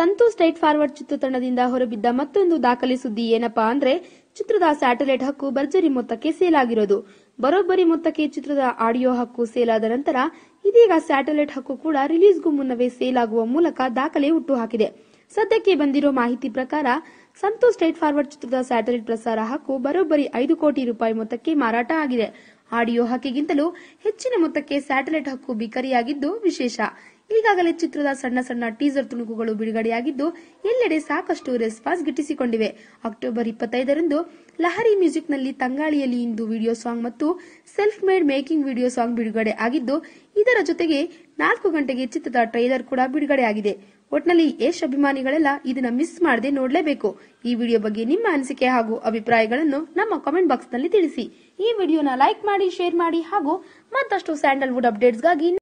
Santu straight forward ಚಿತ್ರತಂಡದಿಂದ ಹೊರಬಿದ್ದ ಮತ್ತೊಂದು ದಾಖಲೆ ಸುದ್ದಿ ಏನಪ್ಪಾ ಅಂದ್ರೆ ಚಿತ್ರದ ಸ್ಯಾಟಲೈಟ್ ಹಕ್ಕು ಭರ್ಜರಿ ಮೊತ್ತಕ್ಕೆ ಸೇಲ್ ಆಗಿರೋದು. ಬರೋಬ್ಬರಿ ಮೊತ್ತಕ್ಕೆ ಚಿತ್ರದ ಆಡಿಯೋ ಹಕ್ಕು ಸೇಲ್ ಆದ ನಂತರ ಇದೀಗ ಸ್ಯಾಟಲೈಟ್ ಹಕ್ಕು ಕೂಡ ರಿಲೀಸ್ಗೂ ಮುನ್ನವೇ ಸೇಲ್ ಆಗುವ ಮೂಲಕ ದಾಖಲೆ ಹುಟ್ಟುಹಾಕಿದೆ. ಸದ್ಯಕ್ಕೆ ಬಂದಿರೋ ಮಾಹಿತಿ ಪ್ರಕಾರ ಸಂತು ಸ್ಟ್ರೈಟ್ ಫಾರ್ವರ್ಡ್ ಚಿತ್ರದ ಸ್ಯಾಟಲೈಟ್ ಪ್ರಸಾರ ಹಕ್ಕು ಬರೋಬ್ಬರಿ 5 ಕೋಟಿ ರೂಪಾಯಿ ಮೊತ್ತಕ್ಕೆ ಮಾರಾಟ ಆಗಿದೆ. ಆಡಿಯೋ ಹಕ್ಕಿಗಿಂತಲೂ ಹೆಚ್ಚಿನ ಮೊತ್ತಕ್ಕೆ ಸ್ಯಾಟಲೈಟ್ ಹಕ್ಕು ಬಿಕರಿಯಾಗಿದ್ದು ವಿಶೇಷ. ಈಗಾಗಲೇ ಚಿತ್ರದ ಸಣ್ಣ ಸಣ್ಣ ಟೀಸರ್ ತುಣುಕುಗಳು ಬಿಡುಗಡೆಯಾಗಿದ್ದು ಎಲ್ಲೆಡೆ ಸಾಕಷ್ಟು ರೆಸ್ಪಾನ್ಸ್ ಗಿಟ್ಟಿಸಿಕೊಂಡಿವೆ. ಅಕ್ಟೋಬರ್ 25ರಂದು ಲಹರಿ ಮ್ಯೂಸಿಕ್ನಲ್ಲಿ ತಂಗಾಳಿಯಲ್ಲಿ ಇಂದು ವಿಡಿಯೋ ಸಾಂಗ್ ಮತ್ತು self made making video song ಬಿಡುಗಡೆ ಆಗಿದ್ದು, ಇದರ ಜೊತೆಗೆ 4 ಗಂಟೆಗೆ ಚಿತ್ರದ ಟ್ರೈಲರ್ ಕೂಡ ಬಿಡುಗಡೆ ಆಗಿದೆ. ಒಟ್ನಲ್ಲಿ ಯಶ್ ಅಭಿಮಾನಿಗಳೆಲ್ಲ ಇದನ್ನ ಮಿಸ್ ಮಾಡದೆ ನೋಡಲೇಬೇಕು. ಈ ವಿಡಿಯೋ ಬಗ್ಗೆ ನಿಮ್ಮ ಅನಿಸಿಕೆ ಹಾಗೂ ಅಭಿಪ್ರಾಯಗಳನ್ನು ನಮ್ಮ ಕಾಮೆಂಟ್ ಬಾಕ್ಸ್ ನಲ್ಲಿ ತಿಳಿಸಿ. ಈ ವಿಡಿಯೋನ ಲೈಕ್ ಮಾಡಿ, ಶೇರ್ ಮಾಡಿ ಹಾಗೂ ಮತ್ತಷ್ಟು ಸ್ಯಾಂಡಲ್ವುಡ್ ಅಪ್ಡೇಟ್ಸ್ಗಾಗಿ